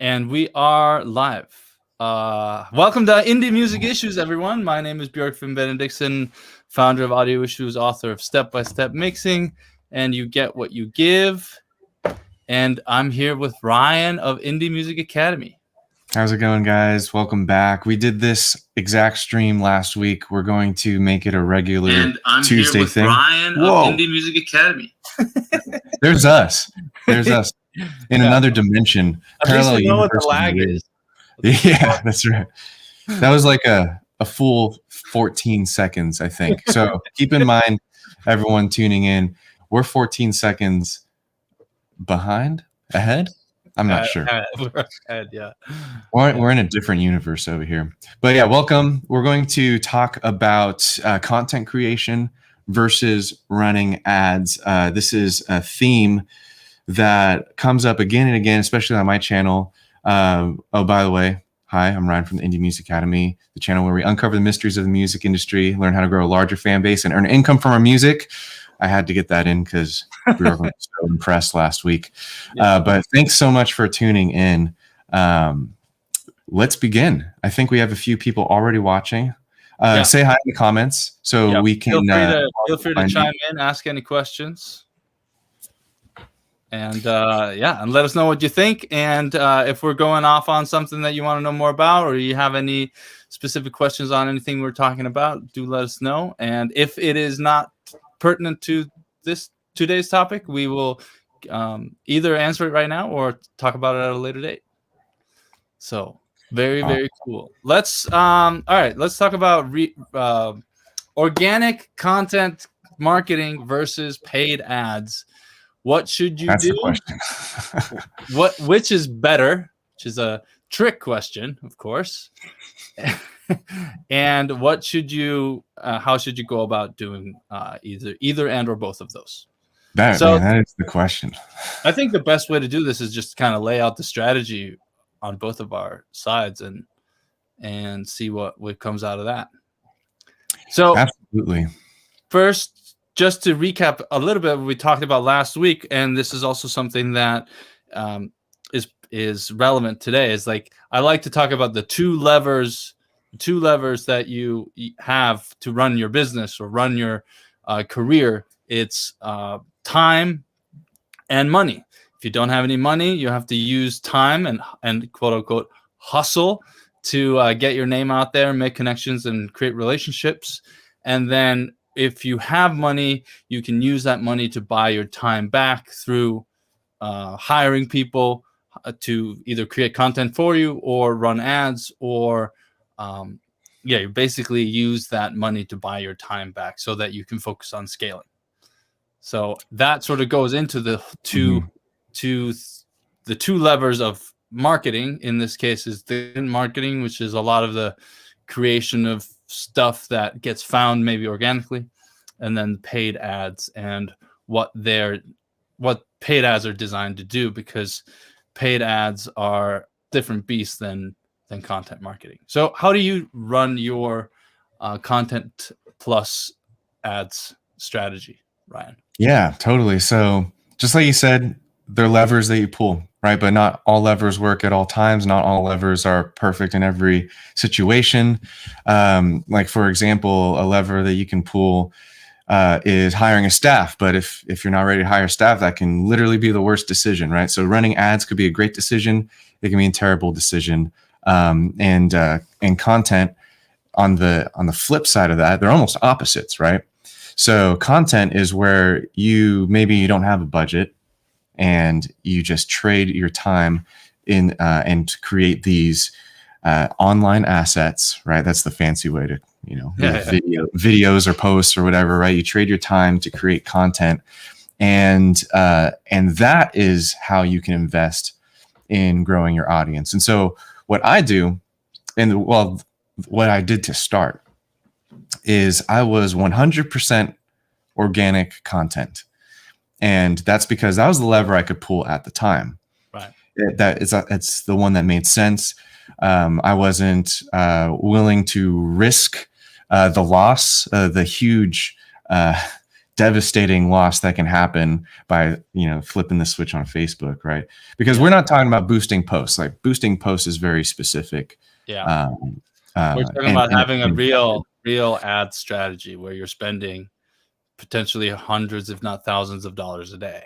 And we are live. Welcome to Indie Music Issues, everyone. My name is Björgvin Benediktsson, founder of Audio Issues, author of Step by Step Mixing, and You Get What You Give. And I'm here with Ryan of Indie Music Academy. How's it going, guys? Welcome back. We did this exact stream last week. We're going to make it a regular and I'm Tuesday here with thing. Ryan Whoa. of Indie Music Academy. There's us. There's us in another dimension. At least we know what the lag is. Yeah, that's right. That was like a full 14 seconds, I think. So keep in mind, everyone tuning in, we're 14 seconds ahead. I'm not sure. We're ahead, yeah. We're in a different universe over here. But yeah, welcome. We're going to talk about content creation versus running ads. This is a theme that comes up again and again, especially on my channel. Oh, by the way, hi, I'm Ryan from the Indie Music Academy, the channel where we uncover the mysteries of the music industry, learn how to grow a larger fan base, and earn income from our music. I had to get that in because we were so impressed last week. But thanks so much for tuning in. Let's begin. I think we have a few people already watching. Say hi in the comments so we can feel free to chime in, ask any questions. And and let us know what you think. And if we're going off on something that you want to know more about, or you have any specific questions on anything we're talking about, do let us know. And if it is not pertinent to today's topic, we will either answer it right now or talk about it at a later date. So very cool. Let's all right, let's talk about organic content marketing versus paid ads. What should you do? The question. Which is better? Which is a trick question, of course. And what should you? How should you go about doing either and or both of those? That is the question. I think the best way to do this is just kind of lay out the strategy on both of our sides and see what comes out of that. So absolutely. First, just to recap a little bit what we talked about last week, and this is also something that is relevant today, is like I like to talk about the two levers that you have to run your business or run your career. It's time and money. If you don't have any money, you have to use time and quote unquote hustle to get your name out there, make connections, and create relationships. And then if you have money, you can use that money to buy your time back through hiring people to either create content for you or run ads, or you basically use that money to buy your time back so that you can focus on scaling. So that sort of goes into the two levers of marketing. In this case is the marketing, which is a lot of the creation of stuff that gets found maybe organically, and then paid ads and what paid ads are designed to do, because paid ads are different beasts than content marketing. So how do you run your content plus ads strategy, Ryan? Yeah, totally. So just like you said, they're levers that you pull, right? But not all levers work at all times. Not all levers are perfect in every situation. Like for example, a lever that you can pull is hiring a staff. But if you're not ready to hire staff, that can literally be the worst decision, right? So running ads could be a great decision. It can be a terrible decision. And content on the flip side of that, they're almost opposites, right? So content is where you don't have a budget, and you just trade your time in and create these online assets, right? That's the fancy way to, videos or posts or whatever, right? You trade your time to create content, and that is how you can invest in growing your audience. And so what I do, what I did to start is I was 100% organic content. And that's because that was the lever I could pull at the time. Right. It's the one that made sense. I wasn't willing to risk the loss, the huge devastating loss that can happen by, flipping the switch on Facebook, right? Because we're not talking about boosting posts. Like, boosting posts is very specific. Yeah. We're talking about having a real ad strategy where you're spending potentially hundreds, if not thousands of dollars a day.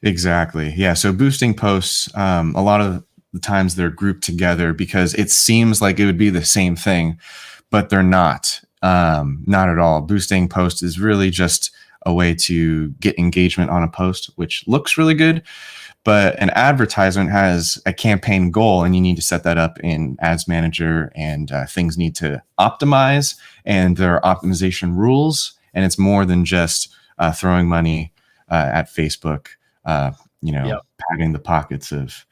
Exactly. Yeah. So boosting posts, a lot of the times they're grouped together because it seems like it would be the same thing, but they're not. Not at all. Boosting posts is really just a way to get engagement on a post, which looks really good. But an advertisement has a campaign goal, and you need to set that up in Ads Manager, and things need to optimize, and there are optimization rules. And it's more than just throwing money at Facebook, padding the pockets of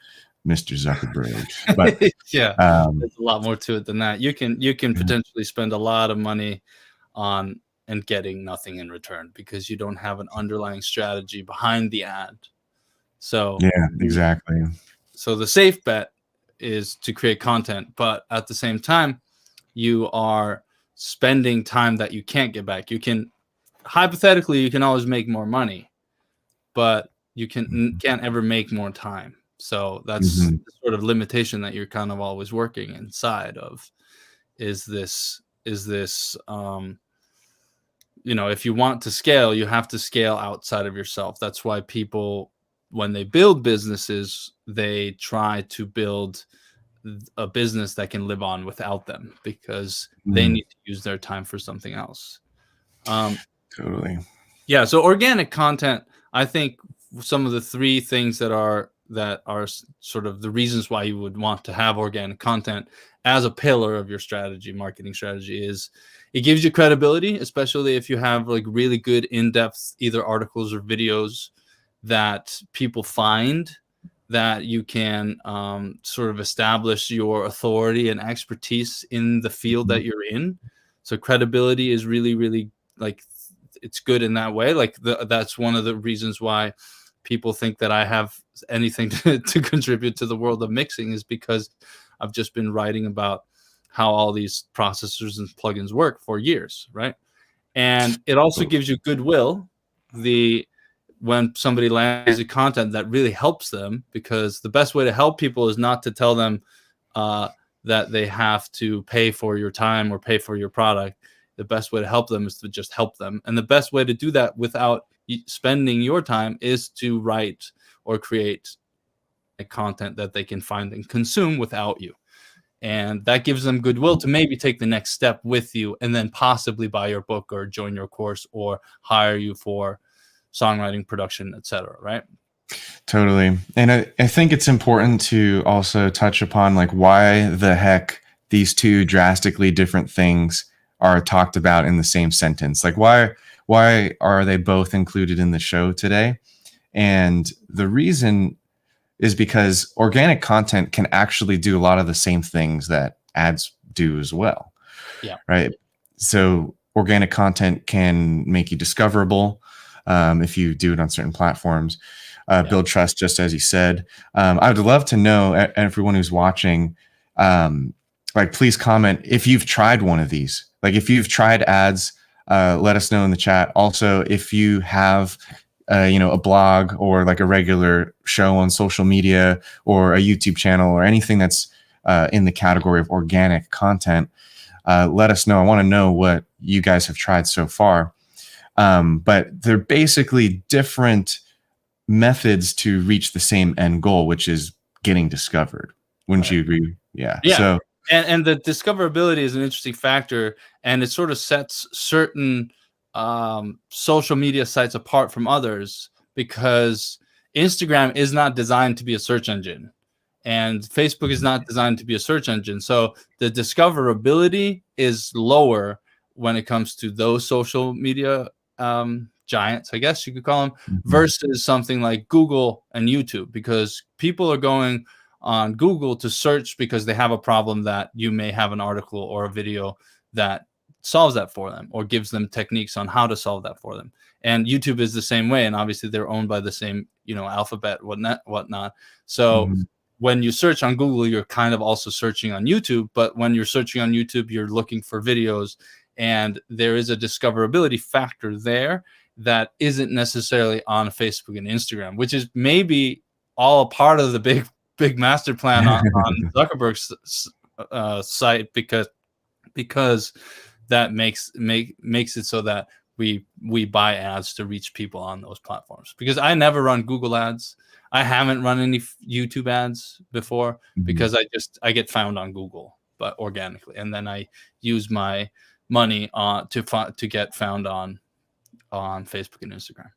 Mr. Zuckerberg. But yeah, there's a lot more to it than that. You can potentially spend a lot of money on and getting nothing in return because you don't have an underlying strategy behind the ad. So yeah, exactly. So the safe bet is to create content, but at the same time, you are spending time that you can't get back. You can hypothetically, you can always make more money, but you can't ever make more time. So that's the sort of limitation that you're kind of always working inside of. Is this if you want to scale, you have to scale outside of yourself. That's why people, when they build businesses, they try to build a business that can live on without them because they need to use their time for something else. Totally. Yeah. So organic content, I think some of the three things that are sort of the reasons why you would want to have organic content as a pillar of your strategy, marketing strategy, is it gives you credibility, especially if you have like really good in-depth either articles or videos that people find, that you can sort of establish your authority and expertise in the field that you're in. So credibility is really, really like, it's good in that way. Like that's one of the reasons why people think that I have anything to contribute to the world of mixing, is because I've just been writing about how all these processors and plugins work for years, right? And it also gives you goodwill when somebody lands a content that really helps them, because the best way to help people is not to tell them that they have to pay for your time or pay for your product. The best way to help them is to just help them. And the best way to do that without spending your time is to write or create a content that they can find and consume without you. And that gives them goodwill to maybe take the next step with you and then possibly buy your book or join your course or hire you for songwriting, production, etc. Right? Totally. And I think it's important to also touch upon like why the heck these two drastically different things are talked about in the same sentence. Like why are they both included in the show today? And the reason is because organic content can actually do a lot of the same things that ads do as well. Yeah. Right. So organic content can make you discoverable if you do it on certain platforms. Build trust, just as you said. I would love to know, everyone who's watching, like, please comment if you've tried one of these. Like, if you've tried ads, let us know in the chat. Also, if you have, a blog or like a regular show on social media or a YouTube channel or anything that's in the category of organic content, let us know. I want to know what you guys have tried so far. But they're basically different methods to reach the same end goal, which is getting discovered. Wouldn't you agree? Yeah. So, and the discoverability is an interesting factor, and it sort of sets certain social media sites apart from others, because Instagram is not designed to be a search engine and Facebook is not designed to be a search engine. So the discoverability is lower when it comes to those social media giants, I guess you could call them, versus something like Google and YouTube, because people are going on Google to search because they have a problem that you may have an article or a video that solves that for them or gives them techniques on how to solve that for them. And YouTube is the same way, and obviously they're owned by the same alphabet, whatnot. So when you search on Google, you're kind of also searching on YouTube, but when you're searching on YouTube, you're looking for videos, and there is a discoverability factor there that isn't necessarily on Facebook and Instagram, which is maybe all a part of the big master plan on Zuckerberg's site, because that makes it so that we buy ads to reach people on those platforms. Because I never run Google ads. I haven't run any YouTube ads before, because I get found on Google, but organically, and then I use my money to get found on Facebook and Instagram.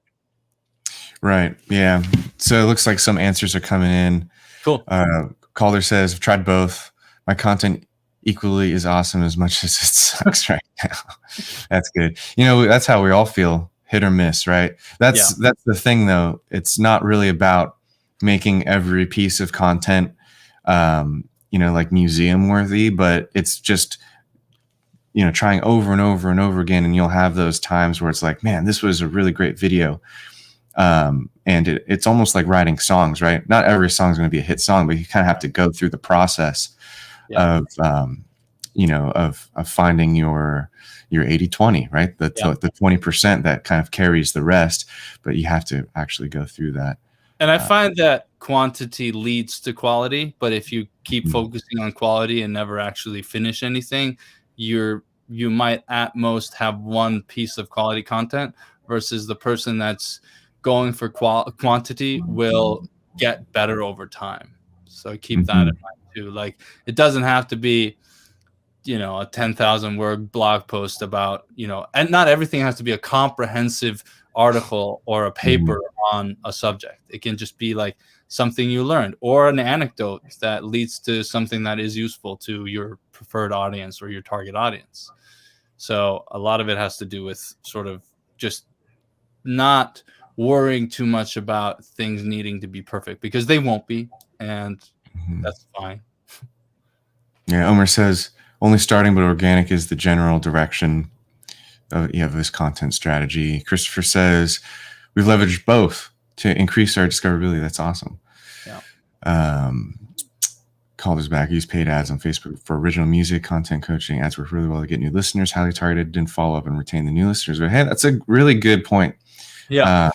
Right. Yeah. So it looks like some answers are coming in. Cool. Calder says, I've tried both. My content equally is awesome as much as it sucks right now. That's good. That's how we all feel, hit or miss, right? That's the thing, though. It's not really about making every piece of content, like museum worthy, but it's just, trying over and over and over again. And you'll have those times where it's like, man, this was a really great video. And it's almost like writing songs, right? Not every song is going to be a hit song, but you kind of have to go through the process of finding your 80-20, right? The 20% that kind of carries the rest, but you have to actually go through that. And I find that quantity leads to quality, but if you keep focusing on quality and never actually finish anything, you might at most have one piece of quality content, versus the person that's going for quantity will get better over time. So keep that in mind too. Like, it doesn't have to be, a 10,000 word blog post about, and not everything has to be a comprehensive article or a paper on a subject. It can just be like something you learned, or an anecdote that leads to something that is useful to your preferred audience or your target audience. So a lot of it has to do with sort of just not worrying too much about things needing to be perfect, because they won't be, and that's fine. Yeah, Omer says, only starting, but organic is the general direction of this content strategy. Christopher says, we've leveraged both to increase our discoverability. That's awesome. Yeah. Calder's back. Use paid ads on Facebook for original music, content coaching. Ads work really well to get new listeners. Highly targeted, didn't follow up and retain the new listeners. But hey, that's a really good point. Yeah.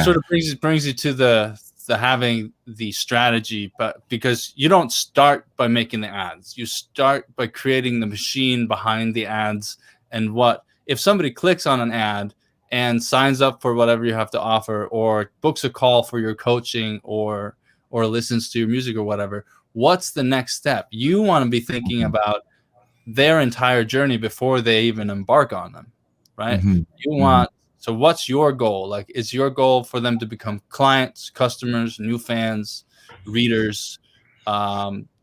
Sort of brings you to the having the strategy, but because you don't start by making the ads, you start by creating the machine behind the ads. And if somebody clicks on an ad and signs up for whatever you have to offer, or books a call for your coaching, or listens to your music or whatever, what's the next step? You want to be thinking about their entire journey before they even embark on them, right? So what's your goal? Like, is your goal for them to become clients, customers, new fans, readers,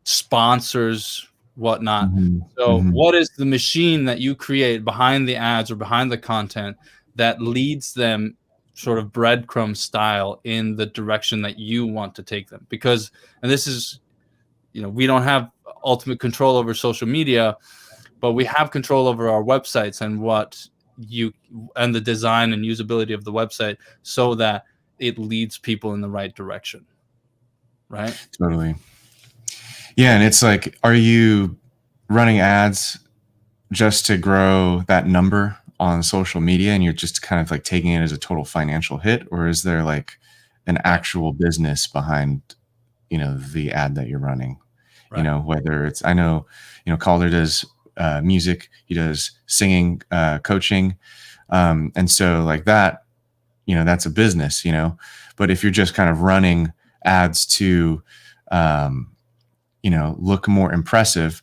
sponsors, whatnot? So what is the machine that you create behind the ads or behind the content that leads them sort of breadcrumb style in the direction that you want to take them? Because, and this is, we don't have ultimate control over social media, but we have control over our websites and the design and usability of the website, so that it leads people in the right direction. Right? Totally. Yeah. And it's like, are you running ads just to grow that number on social media, and you're just kind of like taking it as a total financial hit? Or is there like an actual business behind, the ad that you're running? Right. Whether it's, I know, Calder does music, he does singing, coaching. And so like that, that's a business, but if you're just kind of running ads to, look more impressive,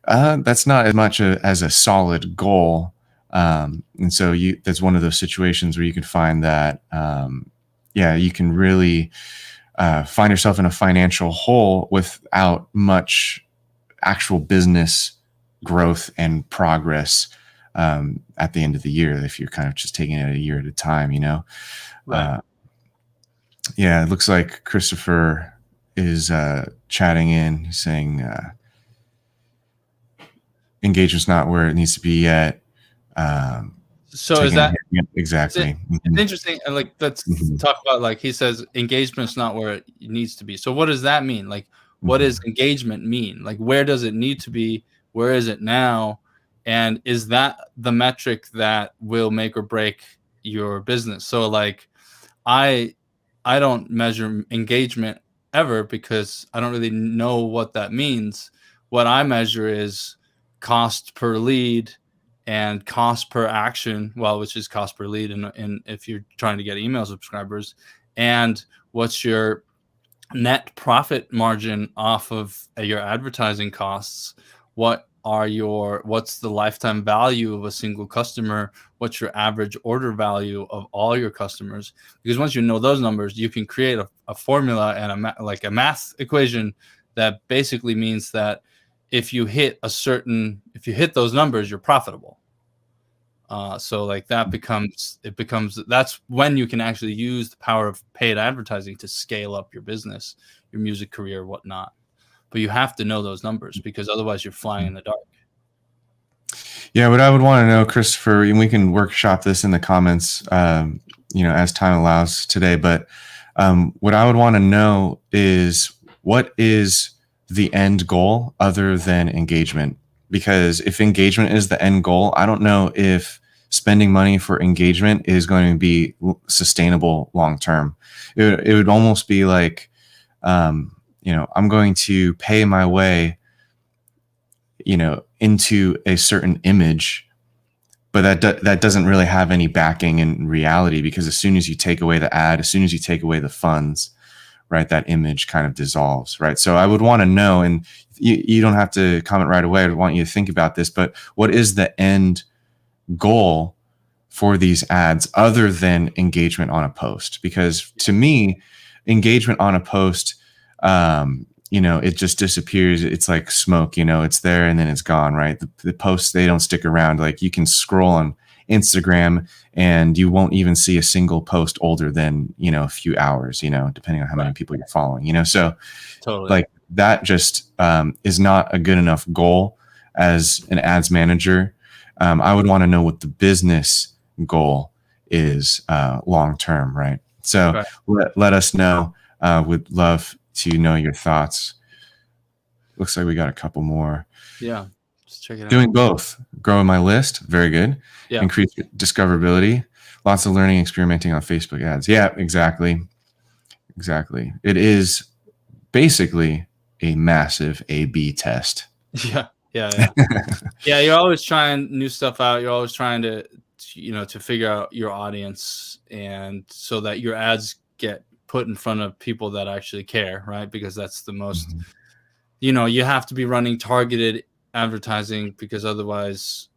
that's not as much as a solid goal. And so that's one of those situations where you can find that, you can really find yourself in a financial hole without much actual business growth and progress at the end of the year, if you're kind of just taking it a year at a time, Right. It looks like Christopher is chatting in. He's saying engagement's not where it needs to be yet. So is that exactly? It's interesting. Like, let's talk about, like, he says engagement's not where it needs to be. So what does that mean? Like, what does engagement mean? Like, where does it need to be? Where is it now? And is that the metric that will make or break your business. So like I don't measure engagement ever because I don't really know what that means. What I measure is cost per lead and cost per action, well, which is cost per lead, and if you're trying to get email subscribers, and what's your net profit margin off of your advertising costs. What's the lifetime value of a single customer? What's your average order value of all your customers? Because once you know those numbers, you can create a formula and a math equation that basically means that if you hit those numbers, you're profitable. So like that's when you can actually use the power of paid advertising to scale up your business, your music career, whatnot. But you have to know those numbers because otherwise you're flying in the dark. Yeah, what I would want to know, Christopher, and we can workshop this in the comments, as time allows today. But what I would want to know is what is the end goal other than engagement? Because if engagement is the end goal, I don't know if spending money for engagement is going to be sustainable long term. It would almost be like, I'm going to pay my way, into a certain image, but that doesn't really have any backing in reality, because as soon as you take away the ad, as soon as you take away the funds, right, that image kind of dissolves, right? So I would want to know, and you don't have to comment right away. I want you to think about this, but what is the end goal for these ads other than engagement on a post? Because to me, engagement on a post, it just disappears. It's like smoke, it's there and then it's gone, right? The posts, they don't stick around. Like you can scroll on Instagram and you won't even see a single post older than, a few hours, depending on how many people you're following, so totally. Like that just is not a good enough goal as an ads manager. I would want to know what the business goal is long-term, right? So let us know. Would love to know your thoughts. Looks like we got a couple more. Yeah, just check it out. Doing both. Growing my list. Very good. Yeah. Increase discoverability. Lots of learning, experimenting on Facebook ads. Yeah, exactly. It is basically a massive A/B test. Yeah. Yeah, you're always trying new stuff out. You're always trying to figure out your audience, and so that your ads get put in front of people that actually care, right? Because that's the most, you have to be running targeted advertising, because otherwise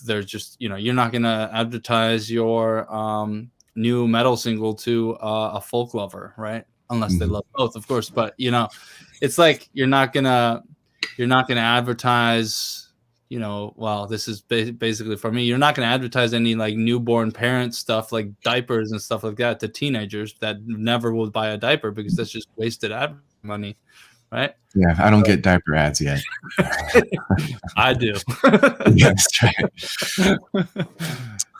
they're just, you're not going to advertise your new metal single to a folk lover, right? Unless they love both, of course. But, it's like you're not going to advertise, well, this is basically for me, you're not going to advertise any like newborn parent stuff like diapers and stuff like that to teenagers that never will buy a diaper, because that's just wasted ad money, right? Yeah, I don't get diaper ads yet. I do. Yeah, that's right.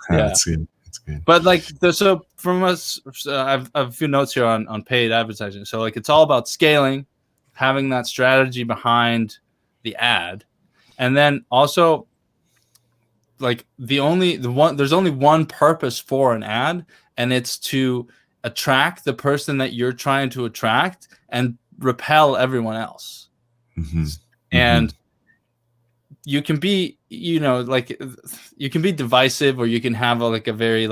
That's good. But like, so from us, I have a few notes here on paid advertising. So like, it's all about scaling, having that strategy behind the ad, and then also like there's only one purpose for an ad, and it's to attract the person that you're trying to attract and repel everyone else. And you can be, you can be divisive, or you can have a very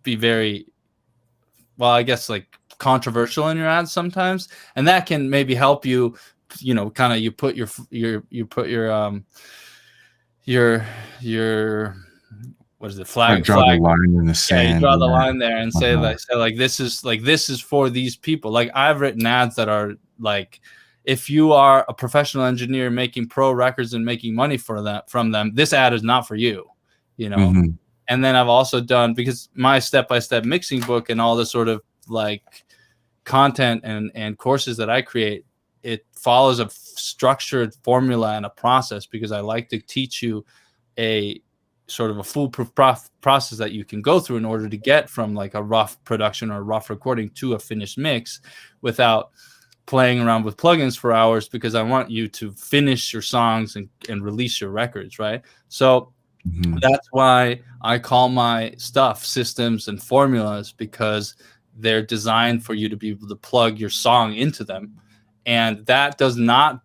be very, well, I guess like controversial in your ads sometimes, and that can maybe help you, kind of you put your what is it, flag, draw the line in the sand. Yeah, you draw the line there and say this is for these people. Like I've written ads that are like, if you are a professional engineer making pro records and making money from them, this ad is not for you, And then I've also done, because my step-by-step mixing book and all the sort of like content and courses that I create, it follows a structured formula and a process, because I like to teach you a sort of a foolproof process that you can go through in order to get from like a rough production or a rough recording to a finished mix without playing around with plugins for hours, because I want you to finish your songs and release your records, right? So Mhm. That's why I call my stuff systems and formulas, because they're designed for you to be able to plug your song into them. And that does not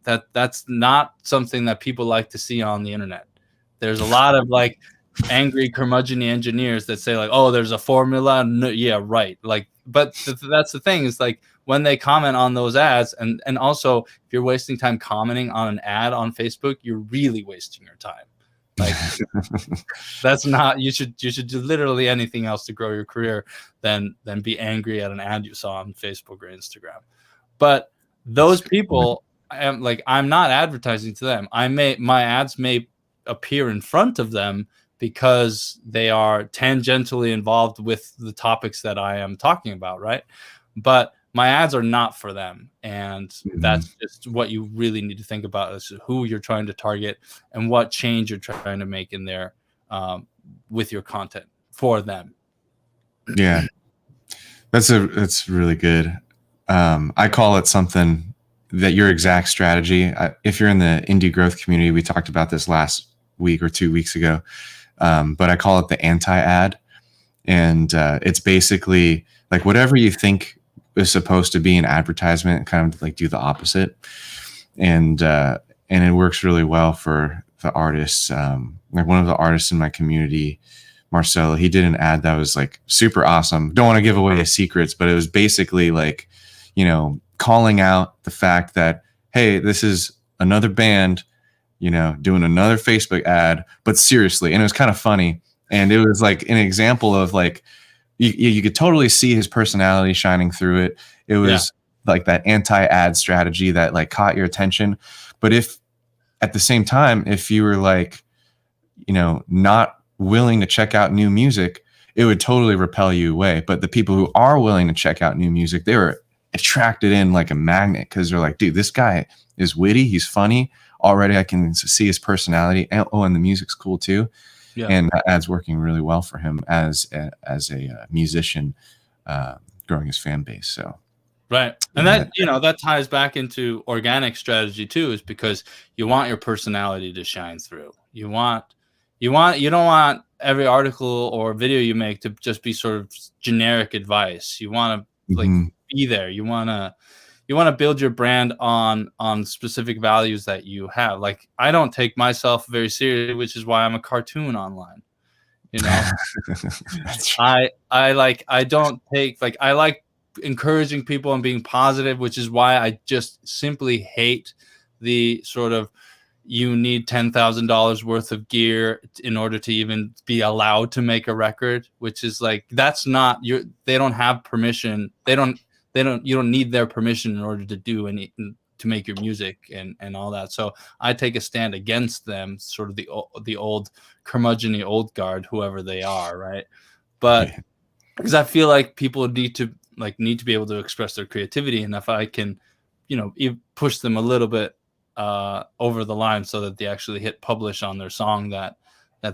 that's not something that people like to see on the internet. There's a lot of like angry curmudgeon engineers that say like, oh, there's a formula. No, yeah, right. Like, but that's the thing, is like when they comment on those ads, and also if you're wasting time commenting on an ad on Facebook, you're really wasting your time. Like, that's not, you should do literally anything else to grow your career than be angry at an ad you saw on Facebook or Instagram. But those people, I'm not advertising to them. My ads may appear in front of them because they are tangentially involved with the topics that I am talking about, right? But my ads are not for them, and that's just what you really need to think about, is who you're trying to target and what change you're trying to make in there, with your content for them. Yeah, that's really good. I call it something that your exact strategy. If you're in the indie growth community, we talked about this last week or 2 weeks ago, but I call it the anti-ad, and it's basically like whatever you think is supposed to be an advertisement, kind of like do the opposite, and it works really well for the artists. Like one of the artists in my community, Marcelo, he did an ad that was like super awesome. Don't want to give away his secrets, but it was basically like, calling out the fact that, hey, this is another band, doing another Facebook ad, but seriously. And it was kind of funny. And it was like an example of like, you could totally see his personality shining through it. It was like that anti-ad strategy that like caught your attention. But if at the same time, if you were like, not willing to check out new music, it would totally repel you away. But the people who are willing to check out new music, they were attracted in like a magnet, because they're like, dude, this guy is witty, he's funny. Already I can see his personality. And the music's cool too. Yeah. And that ad's working really well for him as a musician, growing his fan base. So right. And that, that ties back into organic strategy too, is because you want your personality to shine through. You don't want every article or video you make to just be sort of generic advice. You want to like be there. You want to build your brand on specific values that you have. Like, I don't take myself very seriously, which is why I'm a cartoon online. I like encouraging people and being positive, which is why I just simply hate the sort of, you need $10,000 worth of gear in order to even be allowed to make a record, which is like, that's not they don't have permission. You don't need their permission in order to do to make your music and all that. So I take a stand against them, sort of the old curmudgeon-y old guard, whoever they are, right? But because I feel like people need to be able to express their creativity, and if I can, push them a little bit over the line so that they actually hit publish on their song that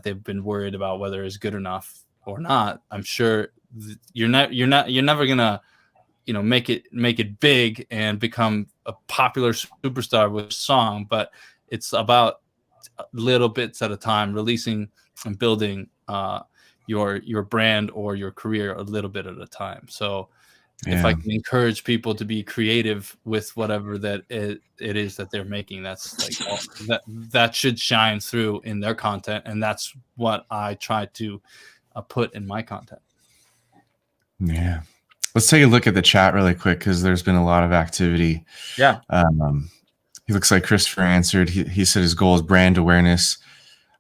they've been worried about whether it's good enough or not, I'm sure you're never gonna make it big and become a popular superstar with a song, but it's about little bits at a time, releasing and building your brand or your career a little bit at a time. So if I can encourage people to be creative with whatever that it is that they're making, that's like that should shine through in their content, and that's what I try to put in my content. Yeah. Let's take a look at the chat really quick, because there's been a lot of activity. Yeah. He looks like Christopher answered. He said his goal is brand awareness,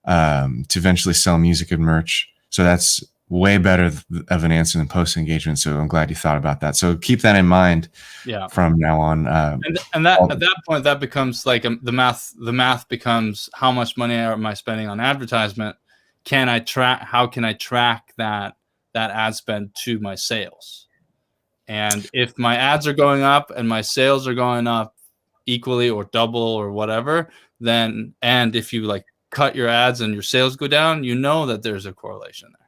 to eventually sell music and merch. So that's way better of an answer than post engagement. So I'm glad you thought about that. So keep that in mind. Yeah. From now on. And that at that point, that becomes like the math. The math becomes, how much money am I spending on advertisement? How can I track that ad spend to my sales? And if my ads are going up and my sales are going up equally or double or whatever, then, and if you like cut your ads and your sales go down, that there's a correlation there.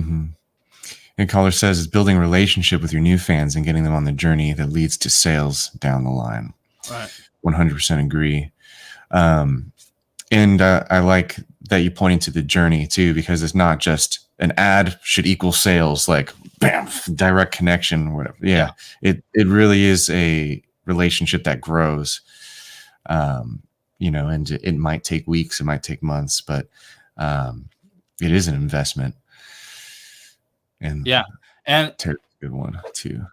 Mm-hmm. And caller says it's building a relationship with your new fans and getting them on the journey that leads to sales down the line. Right. 100% agree. And I like that you point into the journey too, because it's not just an ad should equal sales, like bam, direct connection, whatever. Yeah. It really is a relationship that grows. And it might take weeks, it might take months, but it is an investment. And and Terry's a good one too.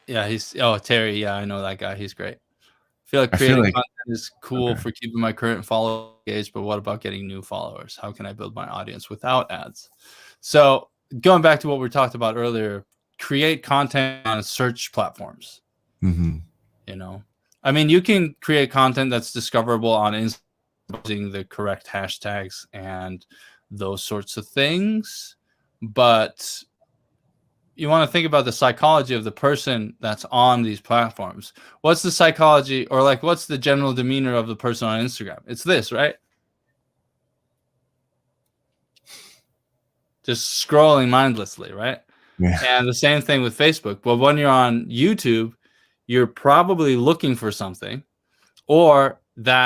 Terry. Yeah, I know that guy. He's great. I feel like creating content is cool for keeping my current followers engaged, but what about getting new followers? How can I build my audience without ads? So going back to what we talked about earlier, create content on search platforms. Mm-hmm. I mean, you can create content that's discoverable on Instagram using the correct hashtags and those sorts of things, but you want to think about the psychology of the person that's on these platforms. What's the psychology, or like what's the general demeanor of the person on Instagram? It's this, right? Just scrolling mindlessly, right? Yeah. And the same thing with Facebook. But when you're on YouTube, you're probably looking for something, or you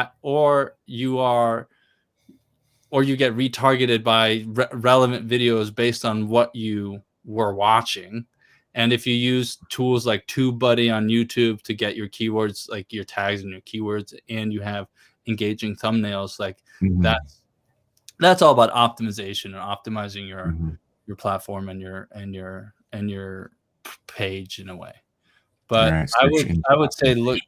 get retargeted by relevant videos based on what you were watching. And if you use tools like TubeBuddy on YouTube to get your keywords, like your tags and your keywords, and you have engaging thumbnails, like that's all about optimization and optimizing your platform and your page in a way. But right, I would say look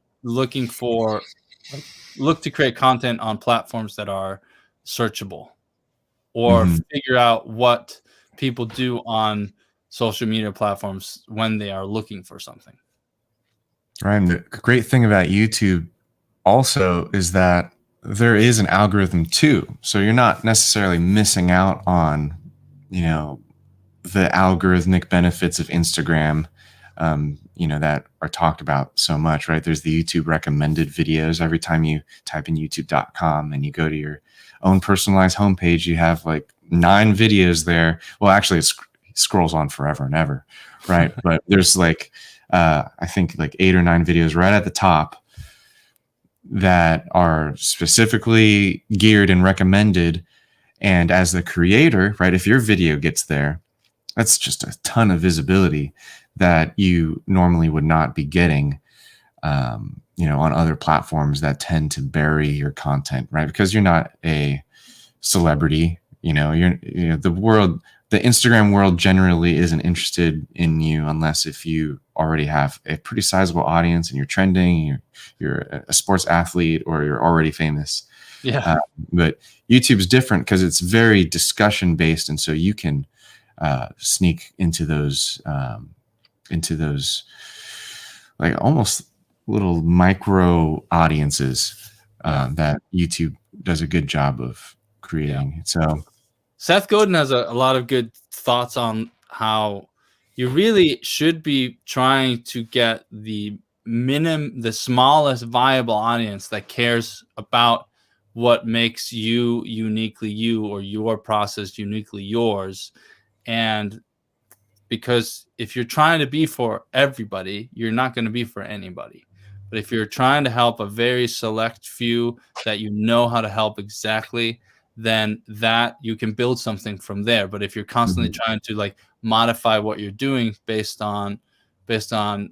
to create content on platforms that are searchable, or figure out what people do on social media platforms when they are looking for something. Right. And the great thing about YouTube also is that there is an algorithm too. So you're not necessarily missing out on, the algorithmic benefits of Instagram, that are talked about so much, right? There's the YouTube recommended videos. Every time you type in youtube.com and you go to your own personalized homepage, you have like 9 videos there. Well, actually it scrolls on forever and ever, right? But there's like, I think like 8 or 9 videos right at the top that are specifically geared and recommended. And as the creator, right, if your video gets there, that's just a ton of visibility that you normally would not be getting, on other platforms that tend to bury your content, right? Because you're not a celebrity, the Instagram world generally isn't interested in you unless if you already have a pretty sizable audience and you're trending, you're a sports athlete, or you're already famous. Yeah. But YouTube's different because it's very discussion based. And so you can sneak into those like almost little micro audiences that YouTube does a good job of creating. So Seth Godin has a lot of good thoughts on how you really should be trying to get the smallest viable audience that cares about what makes you uniquely you, or your process uniquely yours. And because if you're trying to be for everybody, you're not going to be for anybody. But if you're trying to help a very select few that you know how to help exactly, then that you can build something from there. But if you're constantly trying to like modify what you're doing based on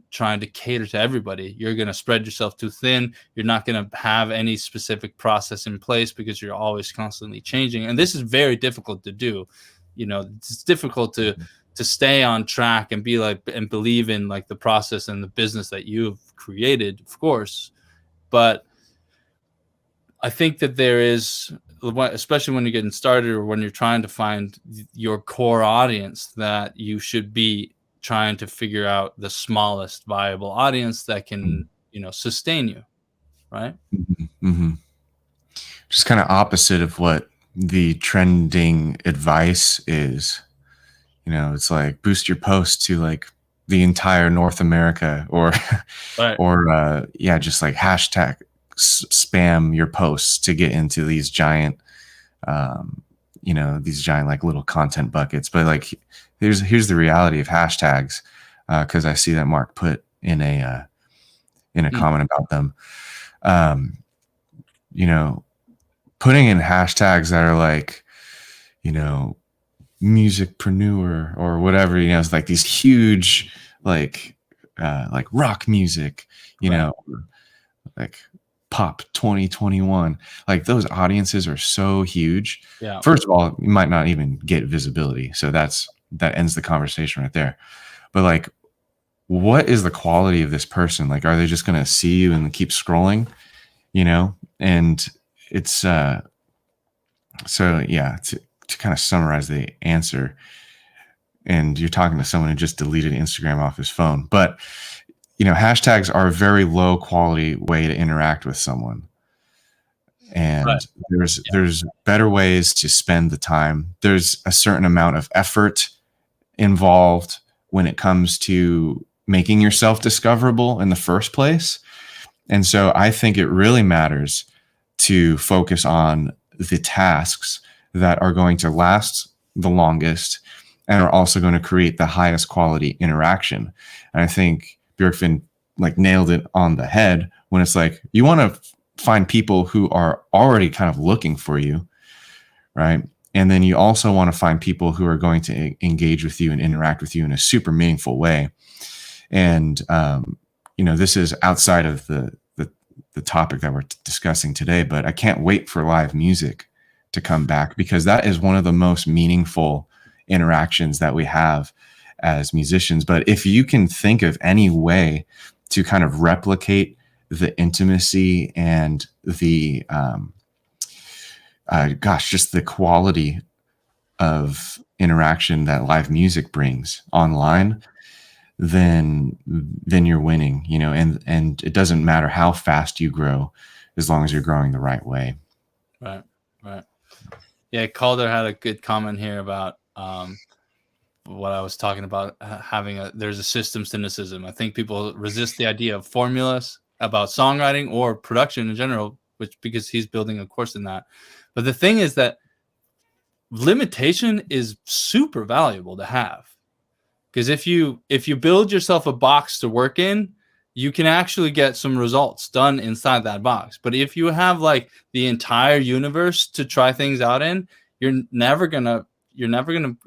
trying to cater to everybody, you're going to spread yourself too thin. You're not going to have any specific process in place because you're always constantly changing. And this is very difficult to do. It's difficult to stay on track and be like, and believe in like the process and the business that you've created, of course. But I think that there is, especially when you're getting started or when you're trying to find your core audience, that you should be trying to figure out the smallest viable audience that can, sustain you. Right. Just kind of opposite of what the trending advice is. It's like boost your post to like the entire North America, or right. or just like hashtag spam your posts to get into these giant like little content buckets. But like here's the reality of hashtags, because I see that Mark put in a comment about them. putting in hashtags that are like, you know, musicpreneur or whatever, you know, it's like these huge, like rock music, you Right. know, like pop 2021, like those audiences are so huge. Yeah. First of all, you might not even get visibility. So that ends the conversation right there. But like, what is the quality of this person? Like, are they just going to see you and keep scrolling, you know? And it's, so yeah, to kind of summarize the answer, and you're talking to someone who just deleted Instagram off his phone, but you know, hashtags are a very low quality way to interact with someone. Right. And there's better ways to spend the time. There's a certain amount of effort involved when it comes to making yourself discoverable in the first place. And so I think it really matters to focus on the tasks that are going to last the longest and are also going to create the highest quality interaction. And I think Björgvin like nailed it on the head when it's like, you want to find people who are already kind of looking for you, right? And then you also want to find people who are going to engage with you and interact with you in a super meaningful way. And, you know, this is outside of the topic that we're discussing today, but I can't wait for live music to come back, because that is one of the most meaningful interactions that we have as musicians. But if you can think of any way to kind of replicate the intimacy and the, just the quality of interaction that live music brings online, then you're winning, you know, and it doesn't matter how fast you grow as long as you're growing the right way. Right. Right. Yeah. Calder had a good comment here about what I was talking about, there's a system cynicism. I think people resist the idea of formulas about songwriting or production in general, because he's building a course in that. But the thing is that limitation is super valuable to have. Because if you build yourself a box to work in, you can actually get some results done inside that box. But if you have like the entire universe to try things out in, you're never gonna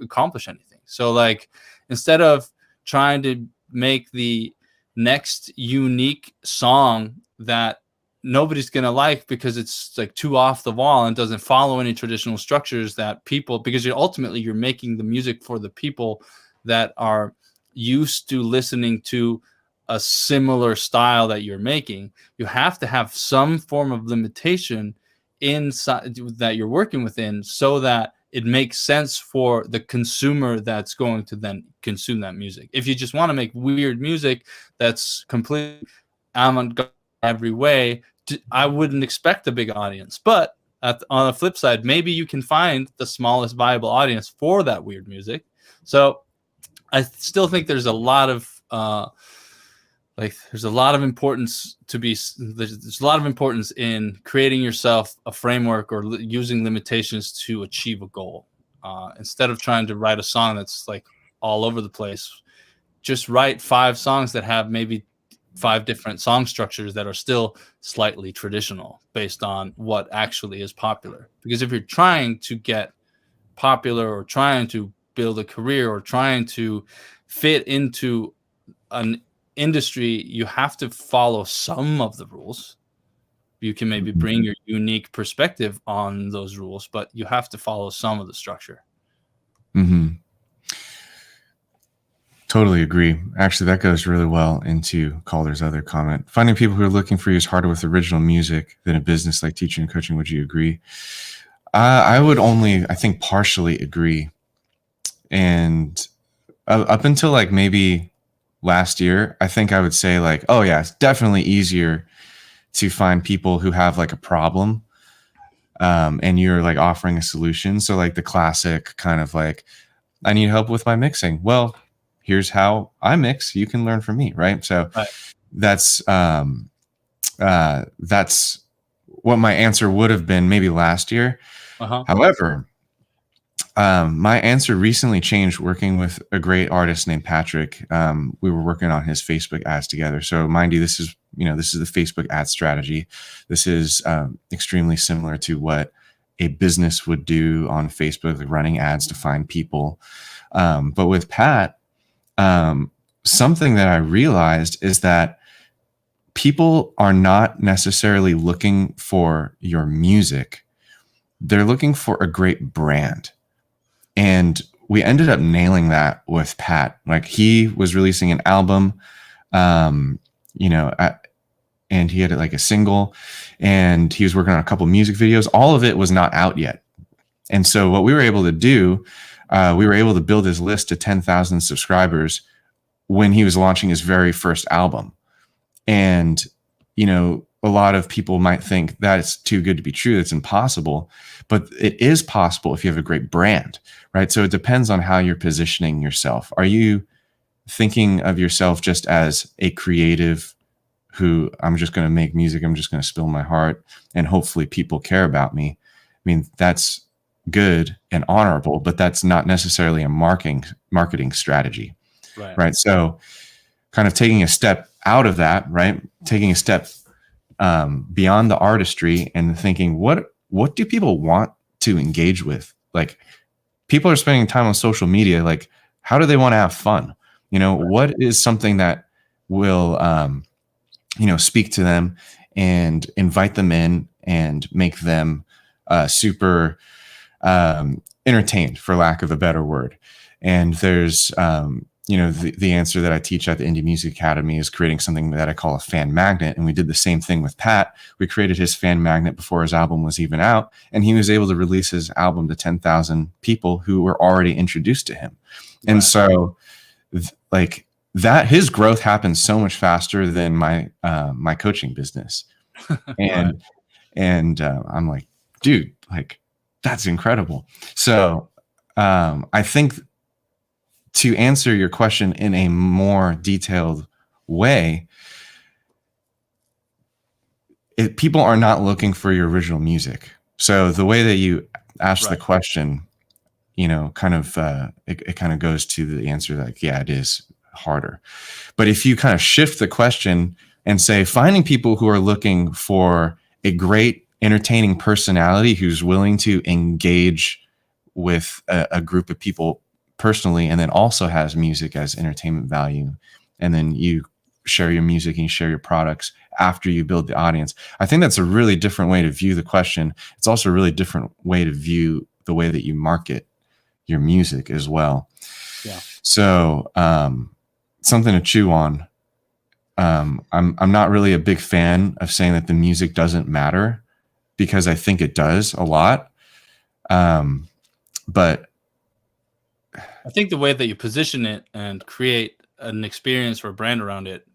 accomplish anything. So like, instead of trying to make the next unique song that nobody's gonna like because it's like too off the wall and doesn't follow any traditional structures that people, because you're making the music for the people that are used to listening to a similar style that you're making, you have to have some form of limitation inside that you're working within, so that it makes sense for the consumer that's going to then consume that music. If you just want to make weird music that's completely avant-garde every way, I wouldn't expect a big audience. But on the flip side, maybe you can find the smallest viable audience for that weird music. So I still think there's a lot of there's a lot of importance in creating yourself a framework or using limitations to achieve a goal. Instead of trying to write a song that's like all over the place, just write 5 songs that have maybe 5 different song structures that are still slightly traditional based on what actually is popular. Because if you're trying to get popular or trying to build a career or trying to fit into an industry, you have to follow some of the rules. You can maybe bring your unique perspective on those rules, but you have to follow some of the structure. Mm-hmm. Totally agree. Actually, that goes really well into Calder's other comment. Finding people who are looking for you is harder with original music than a business like teaching and coaching. Would you agree? I would only, I think, partially agree. And up until like maybe last year, I think I would say like, oh yeah, it's definitely easier to find people who have like a problem, and you're like offering a solution. So like the classic kind of like, I need help with my mixing. Well, here's how I mix. You can learn from me, right? So right. That's what my answer would have been maybe last year. However, my answer recently changed working with a great artist named Patrick. We were working on his Facebook ads together. So mind you, this is the Facebook ad strategy. This is extremely similar to what a business would do on Facebook, like running ads to find people. But with Pat, something that I realized is that people are not necessarily looking for your music. They're looking for a great brand. And we ended up nailing that with Pat. Like, he was releasing an album, you know, and he had like a single, and he was working on a couple music videos. All of it was not out yet. And so what we were able to do, we were able to build his list to 10,000 subscribers when he was launching his very first album. And, you know, a lot of people might think that it's too good to be true. It's impossible, but it is possible if you have a great brand, right? So it depends on how you're positioning yourself. Are you thinking of yourself just as a creative who, I'm just going to make music, I'm just going to spill my heart, and hopefully people care about me? I mean, that's good and honorable, but that's not necessarily a marketing strategy, right? So kind of taking a step out of that, right? Taking a step beyond the artistry and thinking, what do people want to engage with? Like, people are spending time on social media. Like, how do they want to have fun? You know, what is something that will, you know, speak to them and invite them in and make them super entertained, for lack of a better word. And there's, you know, the answer that I teach at the Indie Music Academy is creating something that I call a fan magnet. And we did the same thing with Pat. We created his fan magnet before his album was even out, and he was able to release his album to 10,000 people who were already introduced to him. And so like that, his growth happened so much faster than my coaching business. And I'm like, dude, like, that's incredible. So I think, to answer your question in a more detailed way, people are not looking for your original music. So the way that you ask the question, you know, kind of, it kind of goes to the answer, like, yeah, it is harder. But if you kind of shift the question and say, finding people who are looking for a great, entertaining personality who's willing to engage with a group of people personally, and then also has music as entertainment value, and then you share your music and you share your products after you build the audience, I think that's a really different way to view the question. It's also a really different way to view the way that you market your music as well. Yeah. So something to chew on. I'm not really a big fan of saying that the music doesn't matter, because I think it does a lot. But I think the way that you position it and create an experience or a brand around it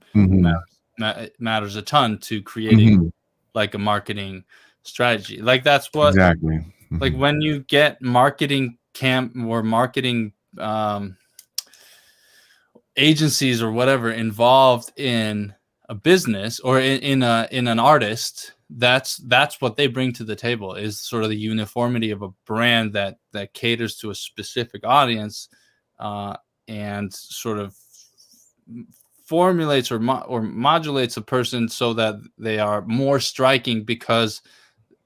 matters a ton to creating like a marketing strategy. Like, that's what exactly. Like, when you get marketing marketing agencies or whatever involved in a business or in an artist, that's what they bring to the table, is sort of the uniformity of a brand that caters to a specific audience, and sort of formulates or modulates a person so that they are more striking, because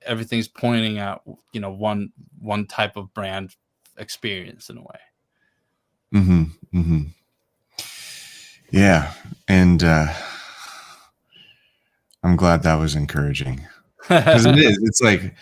everything's pointing at, you know, one type of brand experience in a way. Yeah, and I'm glad that was encouraging, because it is. It's like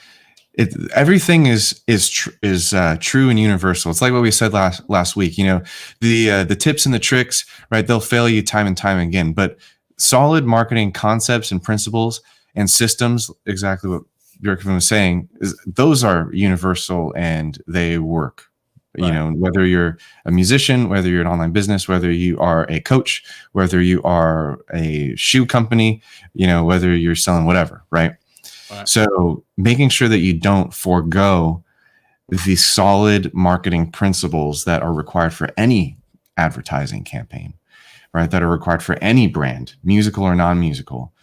everything is true and universal. It's like what we said last week. You know, the tips and the tricks, right? They'll fail you time and time again, but solid marketing concepts and principles and systems, exactly what Björgvin was saying, those are universal and they work. You know, whether you're a musician, whether you're an online business, whether you are a coach, whether you are a shoe company, you know, whether you're selling whatever, right? So making sure that you don't forego the solid marketing principles that are required for any advertising campaign, right? That are required for any brand, musical or non-musical.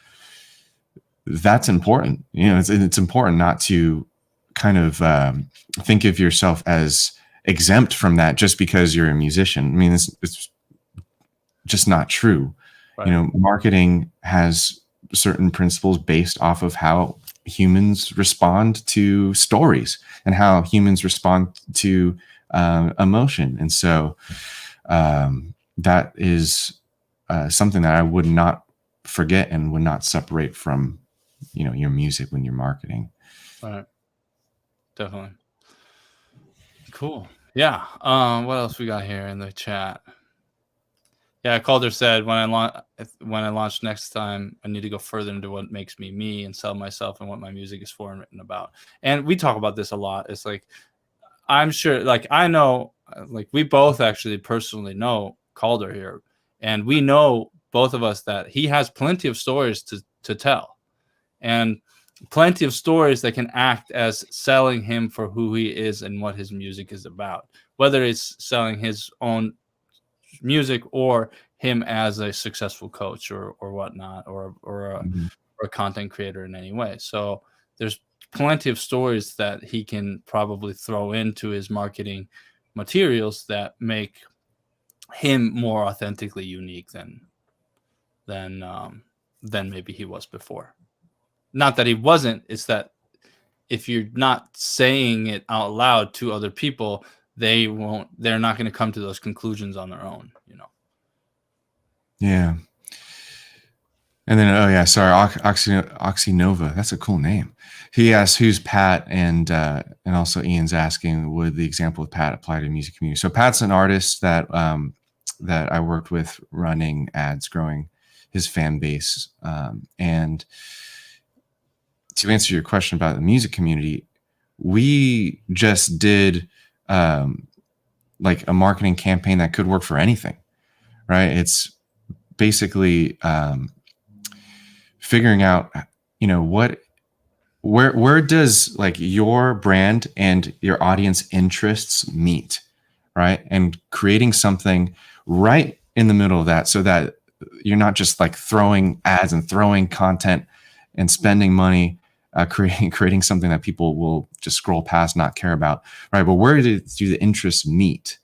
That's important. You know, it's important not to kind of think of yourself as exempt from that just because you're a musician. I mean, it's just not true. You know, marketing has certain principles based off of how humans respond to stories and how humans respond to emotion. And so that is something that I would not forget and would not separate from, your music when you're marketing. Right. Definitely. Cool. Yeah. What else we got here in the chat? Yeah, Calder said when I launch next time, I need to go further into what makes me me and sell myself and what my music is for and written about. And we talk about this a lot. It's like, I'm sure, like, I know, like, we both actually personally know Calder here, and we know, both of us, that he has plenty of stories to tell, and plenty of stories that can act as selling him for who he is and what his music is about, whether it's selling his own music or him as a successful coach or whatnot, or a content creator in any way. So there's plenty of stories that he can probably throw into his marketing materials that make him more authentically unique than maybe he was before. Not that he wasn't, it's that if you're not saying it out loud to other people, they're not going to come to those conclusions on their own, Yeah. And then, Oxynova. That's a cool name. He asks, who's Pat? And also Ian's asking, would the example of Pat apply to the music community? So Pat's an artist that I worked with running ads, growing his fan base. And to answer your question about the music community, we just did like a marketing campaign that could work for anything, right? It's basically figuring out, where does like your brand and your audience interests meet, right? And creating something right in the middle of that, so that you're not just like throwing ads and throwing content and spending money, creating something that people will just scroll past, not care about, right? But where do the interests meet?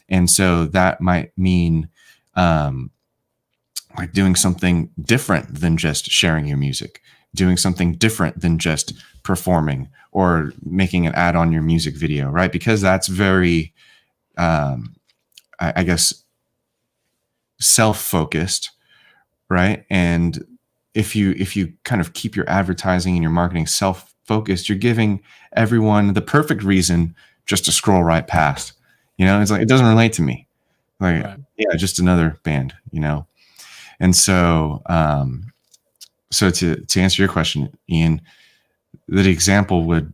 And so that might mean like doing something different than just sharing your music, doing something different than just performing or making an ad on your music video, right? Because that's very, I guess, self-focused, right? And if you kind of keep your advertising and your marketing self-focused, you're giving everyone the perfect reason just to scroll right past. It's like, it doesn't relate to me. Like, right. Yeah, just another band, And so, so to answer your question, Ian, that example would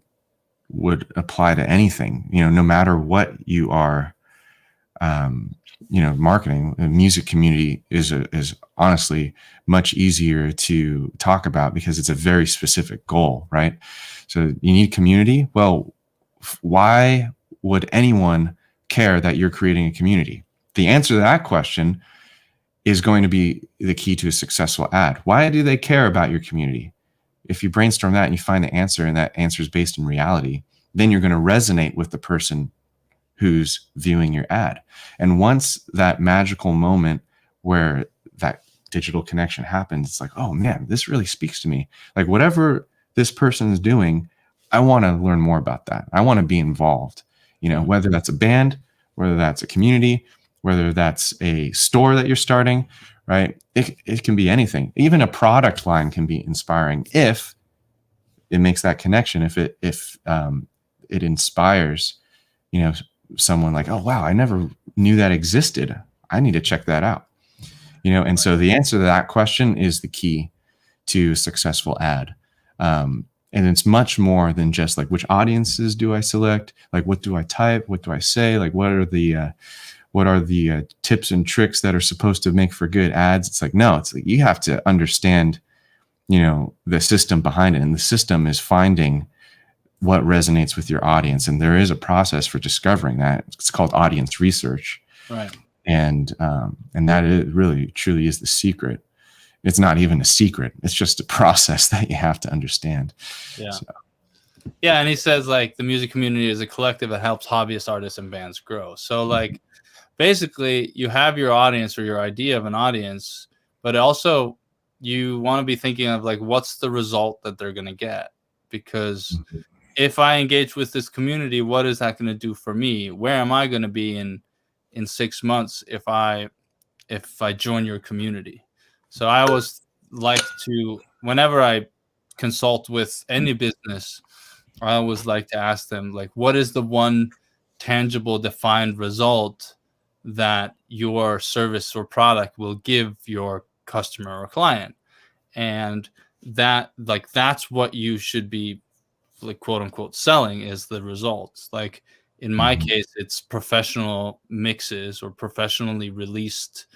apply to anything, no matter what you are, marketing. The music community is honestly much easier to talk about because it's a very specific goal, right? So you need community. Well, why would anyone care that you're creating a community? The answer to that question is going to be the key to a successful ad. Why do they care about your community? If you brainstorm that and you find the answer, and that answer is based in reality, then you're going to resonate with the person who's viewing your ad. And once that magical moment where that digital connection happens, it's like, oh man, this really speaks to me. Like, whatever this person is doing, I want to learn more about that. I want to be involved, whether that's a band, whether that's a community, whether that's a store that you're starting, right? It can be anything. Even a product line can be inspiring if it makes that connection. If it inspires, someone like, oh wow, I never knew that existed. I need to check that out. And so the answer to that question is the key to a successful ad. And it's much more than just like, which audiences do I select? Like, what do I type? What do I say? Like, what are the tips and tricks that are supposed to make for good ads? It's like, no, it's like you have to understand, the system behind it. And the system is finding what resonates with your audience. And there is a process for discovering that. It's called audience research. Right. And that really truly is the secret. It's not even a secret. It's just a process that you have to understand. Yeah. So. Yeah. And he says, like, the music community is a collective that helps hobbyist artists and bands grow. So, like, basically you have your audience or your idea of an audience, but also you want to be thinking of, like, what's the result that they're going to get? And, because if I engage with this community, what is that going to do for me? Where am I going to be in 6 months if I join your community? So I always like to, whenever I consult with any business, I always like to ask them, like, what is the one tangible, defined result that your service or product will give your customer or client? And that's what you should be, like, quote unquote, selling, is the results. Like in my case, it's professional mixes or professionally released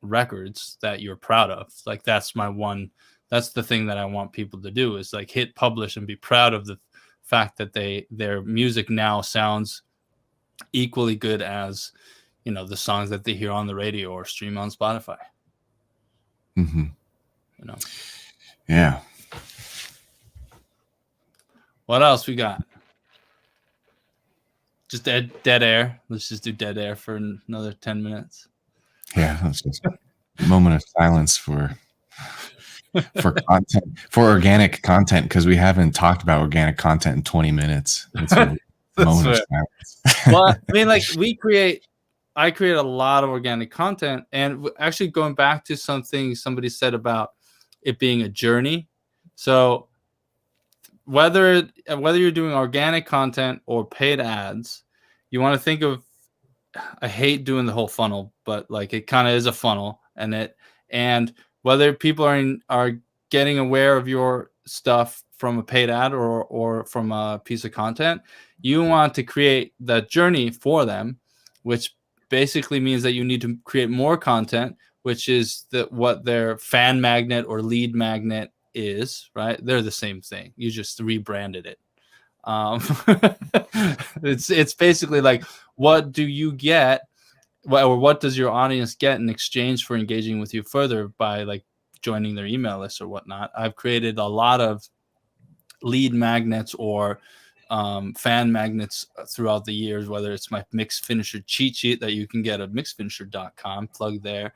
records that you're proud of. Like that's the thing that I want people to do, is like hit publish and be proud of the fact that their music now sounds equally good as, the songs that they hear on the radio or stream on Spotify. Yeah. What else we got? Just dead air. Let's just do dead air for another 10 minutes. Yeah, that's just a moment of silence for content, for organic content, because we haven't talked about organic content in 20 minutes. It's a moment of silence. Well, I mean, like I create a lot of organic content, and actually going back to something somebody said about it being a journey. So whether you're doing organic content or paid ads, you want to think of, I hate doing the whole funnel, but like it kind of is a funnel, and whether people are getting aware of your stuff from a paid ad or from a piece of content, you want to create that journey for them, which basically means that you need to create more content, which is what their fan magnet or lead magnet is, right? They're the same thing. You just rebranded it. It's basically like, what do you get, or what does your audience get in exchange for engaging with you further by like joining their email list or whatnot? I've created a lot of lead magnets or fan magnets throughout the years, whether it's my mix finisher cheat sheet that you can get at mixfinisher.com, plug there,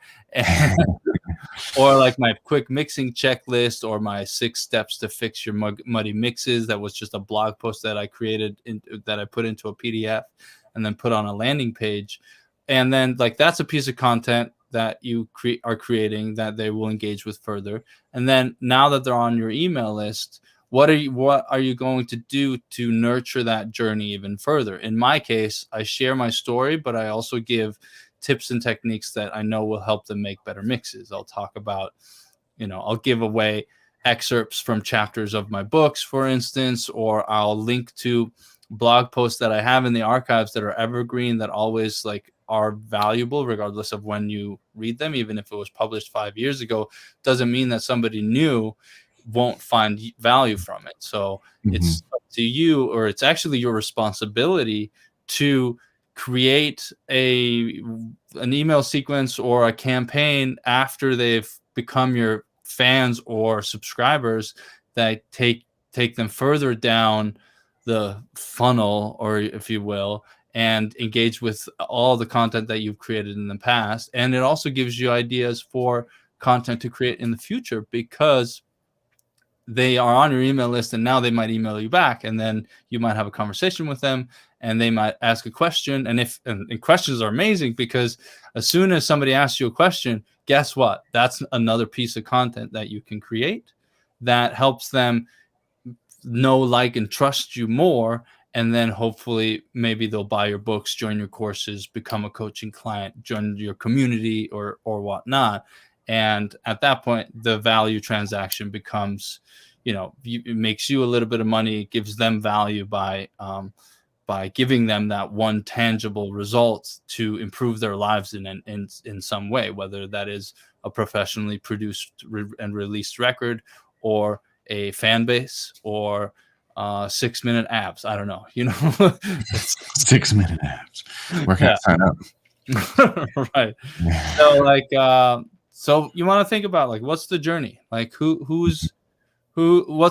or like my quick mixing checklist, or my 6 steps to fix your muddy mixes. That was just a blog post that I created that I put into a PDF and then put on a landing page. And then like that's a piece of content that you are creating that they will engage with further. And then now that they're on your email list, what are you going to do to nurture that journey even further? In my case, I share my story, but I also give tips and techniques that I know will help them make better mixes. I'll talk about, I'll give away excerpts from chapters of my books, for instance, or I'll link to blog posts that I have in the archives that are evergreen, that always like are valuable regardless of when you read them. Even if it was published 5 years ago, doesn't mean that somebody new won't find value from it. So it's up to you, or it's actually your responsibility to create an email sequence or a campaign after they've become your fans or subscribers that take them further down the funnel, or if you will, and engage with all the content that you've created in the past. And it also gives you ideas for content to create in the future, because they are on your email list, and now they might email you back, and then you might have a conversation with them, and they might ask a question. And questions are amazing, because as soon as somebody asks you a question, guess what? That's another piece of content that you can create that helps them know, like, and trust you more. And then hopefully maybe they'll buy your books, join your courses, become a coaching client, join your community or whatnot. And at that point, the value transaction becomes, it makes you a little bit of money. It gives them value by giving them that one tangible result to improve their lives in some way, whether that is a professionally produced and released record, or a fan base, or 6-minute abs. I don't know, 6-minute abs. Where can I sign up? Right. So like, so you want to think about like, what's the journey? Like what's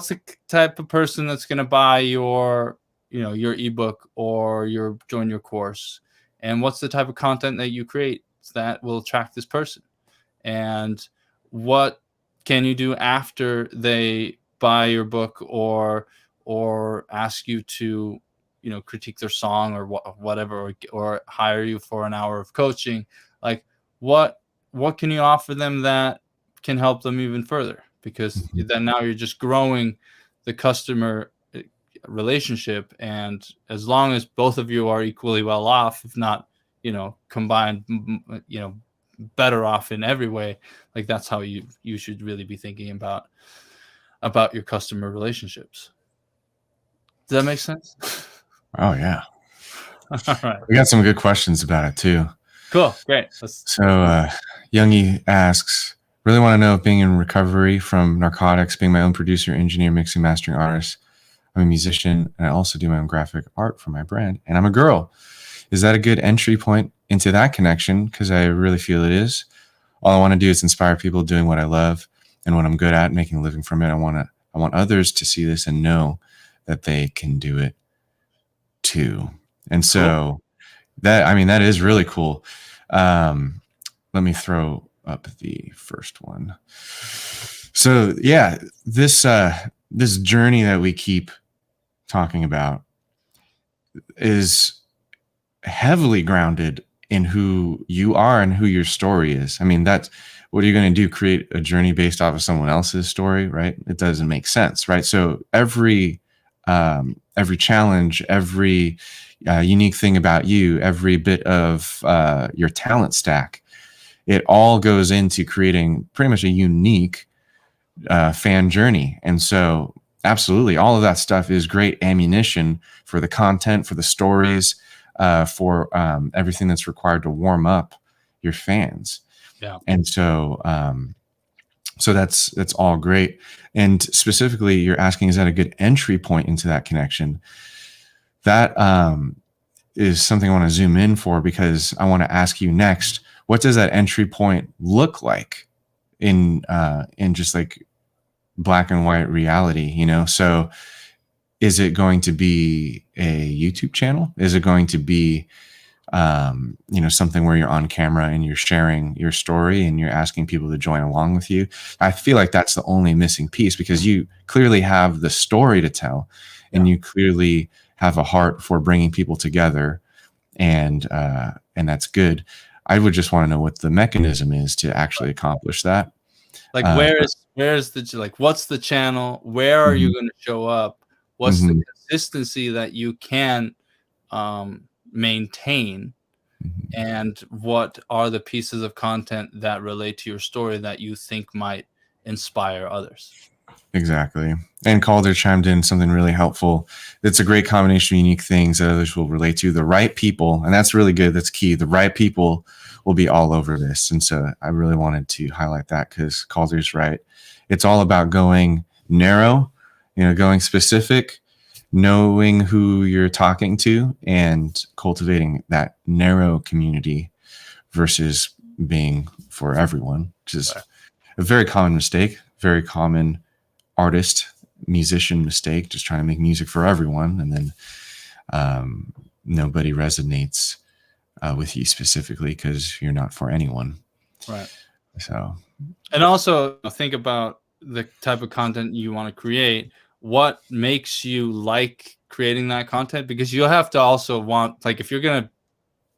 the type of person that's going to buy your ebook or join your course? And what's the type of content that you create that will attract this person? And what can you do after they buy your book or or ask you to, critique their song or whatever, or hire you for an hour of coaching, like what can you offer them that can help them even further? Because Mhm. then now you're just growing the customer relationship, and as long as both of you are equally well off, if not, combined, better off in every way, like that's how you should really be thinking about your customer relationships. Does that make sense? Oh yeah, All right. we got some good questions about it too. Cool. Great. So Youngie asks, really want to know if being in recovery from narcotics, being my own producer, engineer, mixing, mastering artist, I'm a musician, and I also do my own graphic art for my brand, and I'm a girl. Is that a good entry point into that connection? Because I really feel it is. All I want to do is inspire people doing what I love and what I'm good at, making a living from it. I want others to see this and know that they can do it too. And so that is really cool. Let me throw up the first one. So yeah, this journey that we keep talking about is heavily grounded in who you are and who your story is. I mean, that's what are you going to do? Create a journey based off of someone else's story, right? It doesn't make sense, right? So every challenge, every unique thing about you, every bit of your talent stack, it all goes into creating pretty much a unique fan journey. And so absolutely, all of that stuff is great ammunition for the content, for the stories, for everything that's required to warm up your fans. Yeah. And so so that's all great. And specifically, you're asking, is that a good entry point into that connection? That is something I want to zoom in for, because I want to ask you next, what does that entry point look like in just like black and white reality? So is it going to be a YouTube channel? Is it going to be something where you're on camera and you're sharing your story and you're asking people to join along with you? I feel like that's the only missing piece, because you clearly have the story to tell, and you clearly have a heart for bringing people together, and that's good. I would just want to know what the mechanism is to actually accomplish that. Like, where's the, like, what's the channel? Where are you going to show up? What's the consistency that you can maintain? And what are the pieces of content that relate to your story that you think might inspire others? Exactly. And Calder chimed in something really helpful. It's a great combination of unique things that others will relate to. The right people, and that's really good. That's key. The right people will be all over this. And so I really wanted to highlight that, because Calder's right. It's all about going narrow, going specific, knowing who you're talking to, and cultivating that narrow community versus being for everyone, which is a very common mistake, very common artist, musician mistake, just trying to make music for everyone. And then nobody resonates with you specifically because you're not for anyone. Right. So, and also think about the type of content you want to create. What makes you like creating that content? Because you'll have to also want, like, if you're going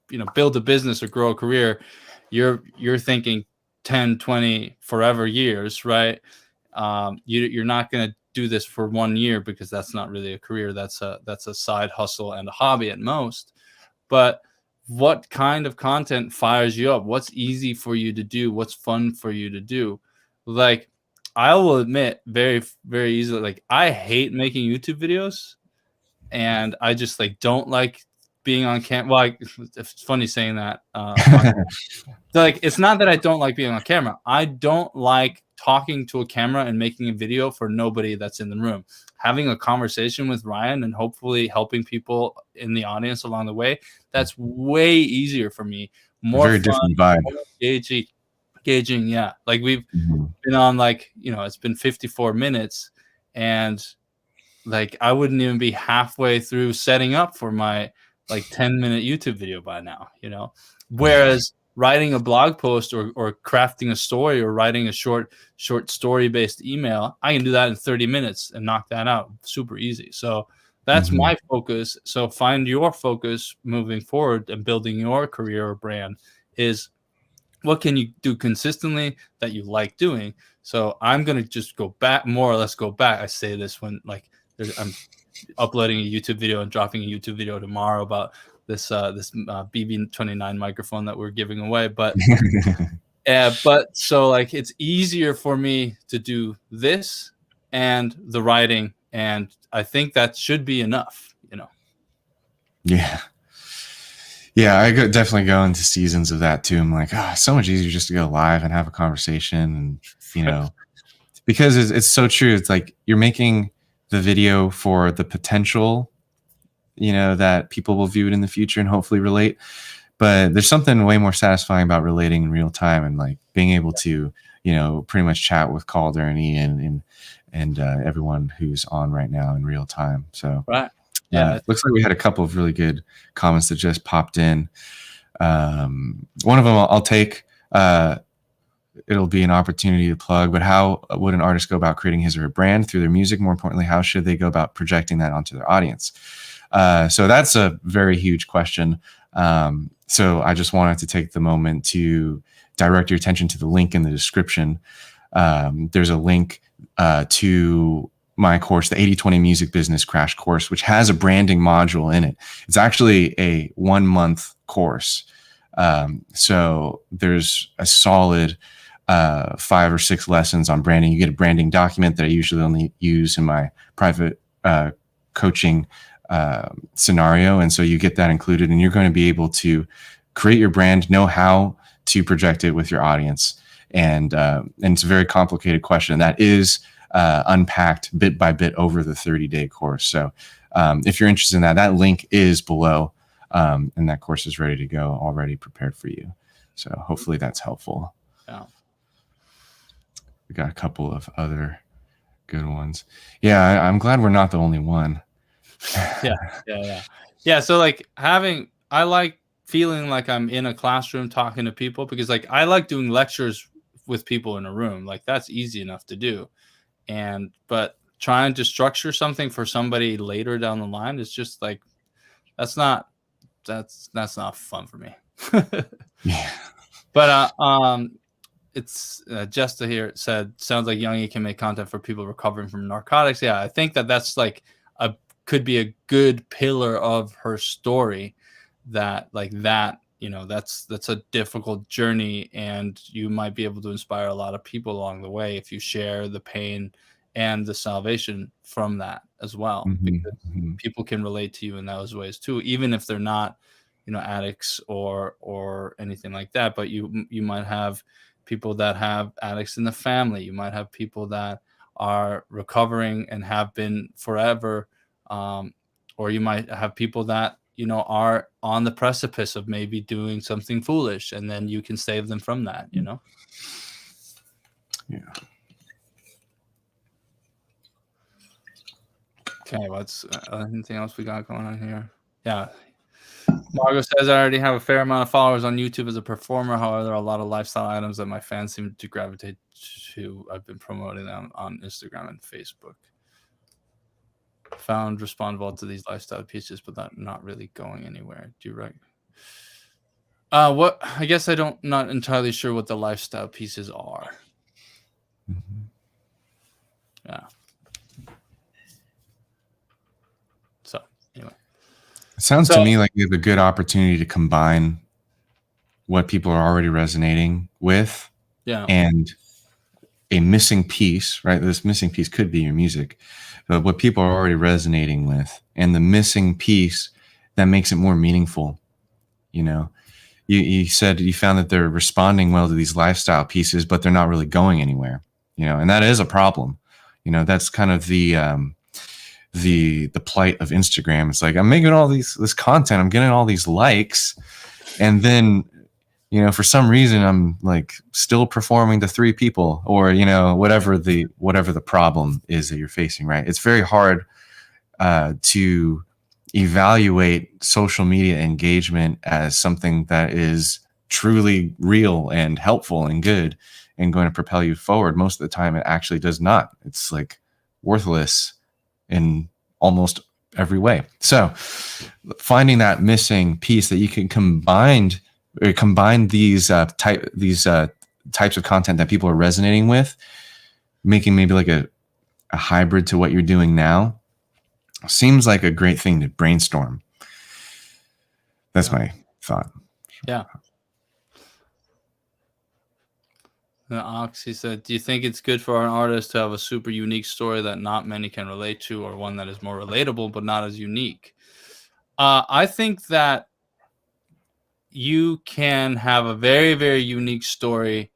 to, build a business or grow a career, you're thinking 10, 20, forever years, right? You're not going to do this for 1 year, because that's not really a career. That's a side hustle and a hobby at most. But what kind of content fires you up? What's easy for you to do? What's fun for you to do? Like, I will admit very, very easily, like, I hate making YouTube videos, and I just don't like being on camera. Well, it's funny saying that. Like, it's not that I don't like being on camera. I don't like talking to a camera and making a video for nobody that's in the room. Having a conversation with Ryan and hopefully helping people in the audience along the way, that's way easier for me. More very fun, different vibe. more engaging. Yeah. Like, we've been on, it's been 54 minutes, and like, I wouldn't even be halfway through setting up for my 10-minute YouTube video by now, Whereas writing a blog post or crafting a story or writing a short story based email, I can do that in 30 minutes and knock that out super easy. So that's Mhm. my focus. So find your focus moving forward and building your career or brand is what can you do consistently that you like doing. So I'm going to just go back, more or less go back. I say this when like I'm uploading a YouTube video and dropping a YouTube video tomorrow about this BB29 microphone that we're giving away. But so like it's easier for me to do this and the writing, and I think that should be enough, you know. Yeah. Yeah, definitely go into seasons of that too. I'm like, it's so much easier just to go live and have a conversation, and because it's so true. It's like you're making the video for the potential, that people will view it in the future and hopefully relate. But there's something way more satisfying about relating in real time and like being able to, pretty much chat with Calder and Ian and everyone who's on right now in real time. So right. Yeah. Looks like we had a couple of really good comments that just popped in. One of them I'll take. It'll be an opportunity to plug, but how would an artist go about creating his or her brand through their music? More importantly, how should they go about projecting that onto their audience? So that's a very huge question. So I just wanted to take the moment to direct your attention to the link in the description. There's a link to my course, the 80/20 Music Business Crash Course, which has a branding module in it. It's actually a 1-month course. So there's a solid 5 or 6 lessons on branding. You get a branding document that I usually only use in my private coaching scenario. And so you get that included, and you're going to be able to create your brand, know how to project it with your audience. And it's a very complicated question that is unpacked bit by bit over the 30-day course. So if you're interested in that, that link is below, and that course is ready to go, already prepared for you. So hopefully that's helpful. Yeah. We got a couple of other good ones. Yeah, I'm glad we're not the only one. Yeah. So like I like feeling like I'm in a classroom talking to people, because like I like doing lectures with people in a room. Like that's easy enough to do. But trying to structure something for somebody later down the line is just like, that's not fun for me. Yeah. But it's Jesta here said, sounds like Youngie can make content for people recovering from narcotics. Yeah, I think that's like could be a good pillar of her story, that's a difficult journey, and you might be able to inspire a lot of people along the way if you share the pain and the salvation from that as well. Because people can relate to you in those ways too, even if they're not, addicts or anything like that. But you might have people that have addicts in the family. You might have people that are recovering and have been forever. Or you might have people that, are on the precipice of maybe doing something foolish, and then you can save them from that, Yeah. Okay, what's anything else we got going on here? Yeah. Margo says, I already have a fair amount of followers on YouTube as a performer. However, there are a lot of lifestyle items that my fans seem to gravitate to. I've been promoting them on Instagram and Facebook. Found respondable to these lifestyle pieces, but not really going anywhere. Do you right? What? I guess not entirely sure what the lifestyle pieces are. Yeah. So anyway, it sounds to me like you have a good opportunity to combine what people are already resonating with, and a missing piece, right? This missing piece could be your music, but what people are already resonating with, and the missing piece that makes it more meaningful. You said you found that they're responding well to these lifestyle pieces, but they're not really going anywhere, and that is a problem. That's kind of the plight of Instagram. It's like, I'm making all this content, I'm getting all these likes, and then for some reason I'm like still performing to 3 people, or whatever the problem is that you're facing, right? It's very hard to evaluate social media engagement as something that is truly real and helpful and good and going to propel you forward, most of the time it actually does not. It's like worthless in almost every way. So finding that missing piece that you can combine these types of content that people are resonating with, making maybe like a hybrid to what you're doing now, seems like a great thing to brainstorm. That's my thought. Yeah. Ox, he said, do you think it's good for an artist to have a super unique story that not many can relate to, or one that is more relatable but not as unique? I think that you can have a very, very unique story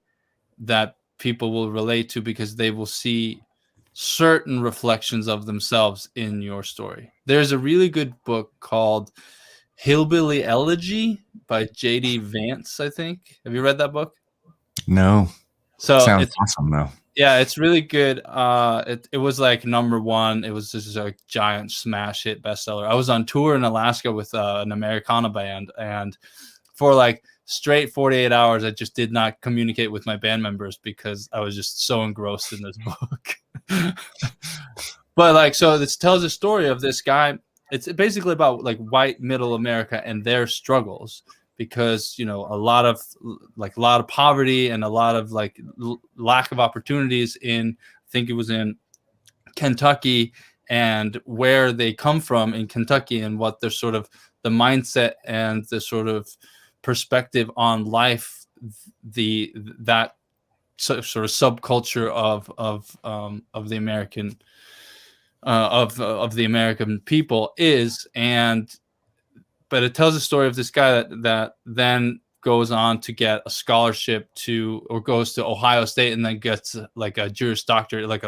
that people will relate to because they will see certain reflections of themselves in your story. There's a really good book called Hillbilly Elegy by J.D. Vance, I think. Have you read that book? No. So sounds it's awesome though. Yeah, it's really good. It was like #1. It was just a giant smash hit bestseller. I was on tour in Alaska with an Americana band, and for like straight 48 hours, I just did not communicate with my band members because I was just so engrossed in this book. But like, so this tells a story of this guy. It's basically about like white middle America and their struggles, because a lot of poverty and a lot of like lack of opportunities in, I think it was in Kentucky, and where they come from in Kentucky and what their sort of the mindset and the sort of perspective on life, that sort of subculture of the American of the American people is. But it tells the story of this guy that then goes on to get a scholarship or goes to Ohio State and then gets like a Juris Doctorate, like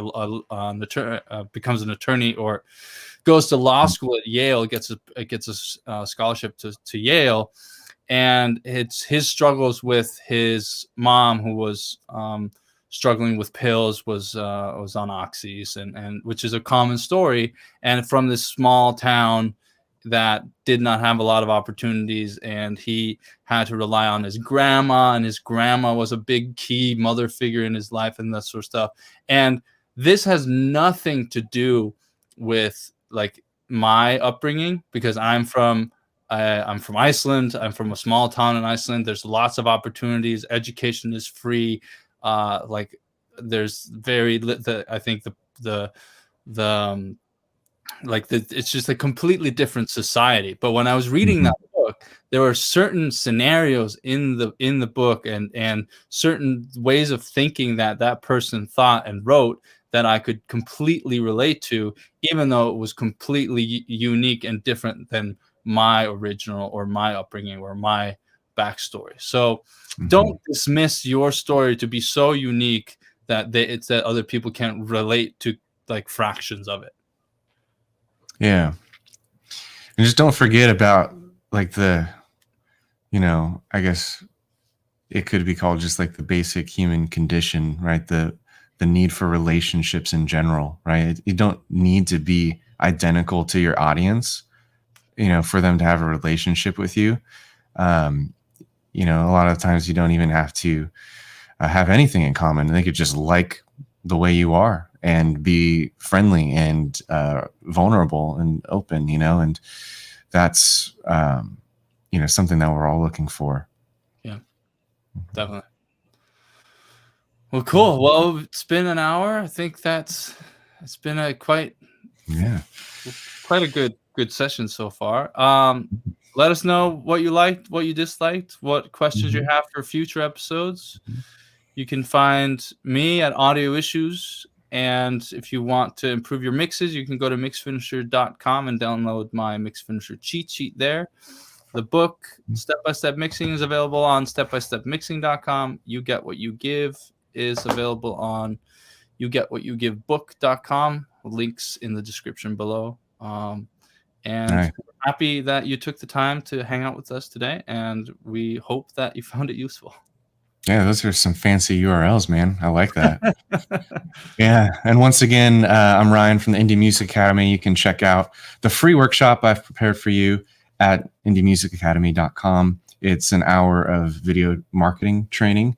becomes an attorney, or goes to law school at Yale, gets a scholarship to Yale. And it's his struggles with his mom, who was struggling with pills, was on oxys, and which is a common story. And from this small town that did not have a lot of opportunities, and he had to rely on his grandma, and his grandma was a big key mother figure in his life, and that sort of stuff. And this has nothing to do with like my upbringing, because I'm from Iceland. I'm from a small town in Iceland. There's lots of opportunities. Education is free. Like there's I think it's just a completely different society. But when I was reading that book, there were certain scenarios in the book and certain ways of thinking that person thought and wrote that I could completely relate to, even though it was completely unique and different than my original or my upbringing or my backstory. So don't dismiss your story to be so unique that it's that other people can't relate to like fractions of it. Yeah. And just don't forget about like I guess it could be called just like the basic human condition, right? The need for relationships in general, right? You don't need to be identical to your audience, for them to have a relationship with you. A lot of times you don't even have to have anything in common. They could just like the way you are and be friendly and vulnerable and open, and that's, something that we're all looking for. Yeah, definitely. Well, cool. Well, it's been an hour. I think it's been quite a good session so far. Let us know what you liked, what you disliked, what questions you have for future episodes. You can find me at Audio Issues. And if you want to improve your mixes, you can go to mixfinisher.com and download my Mix Finisher cheat sheet there. The book, Step-by-Step Mixing, is available on stepbystepmixing.com. You Get What You Give is available on yougetwhatyougivebook.com. Links in the description below. And we're happy that you took the time to hang out with us today, and we hope that you found it useful. Yeah, those are some fancy URLs, man. I like that. Yeah. And once again, I'm Ryan from the Indie Music Academy. You can check out the free workshop I've prepared for you at indiemusicacademy.com. It's an hour of video marketing training,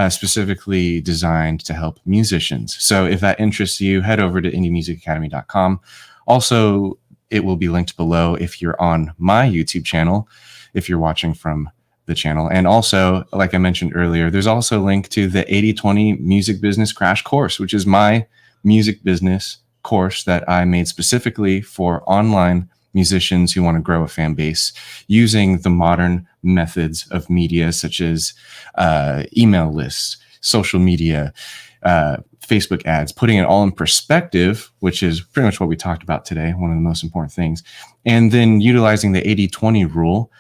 specifically designed to help musicians. So if that interests you, head over to indiemusicacademy.com. Also, it will be linked below if you're on my YouTube channel, if you're watching from the channel. And also, like I mentioned earlier, there's also a link to the 80/20 Music Business Crash Course, which is my music business course that I made specifically for online musicians who want to grow a fan base using the modern methods of media, such as email lists, social media, Facebook ads, putting it all in perspective, which is pretty much what we talked about today, one of the most important things, and then utilizing the 80/20 rule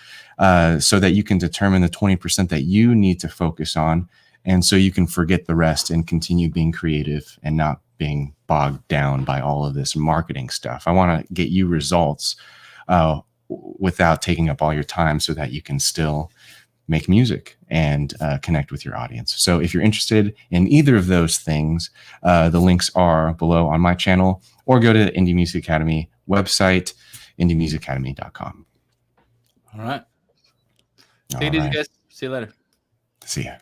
so that you can determine the 20% that you need to focus on, and so you can forget the rest and continue being creative and not being bogged down by all of this marketing stuff. I want to get you results without taking up all your time so that you can still make music and connect with your audience. So if you're interested in either of those things, the links are below on my channel, or go to the Indie Music Academy website, indiemusicacademy.com. All right. All Take it easy, right. guys. See you later. See ya.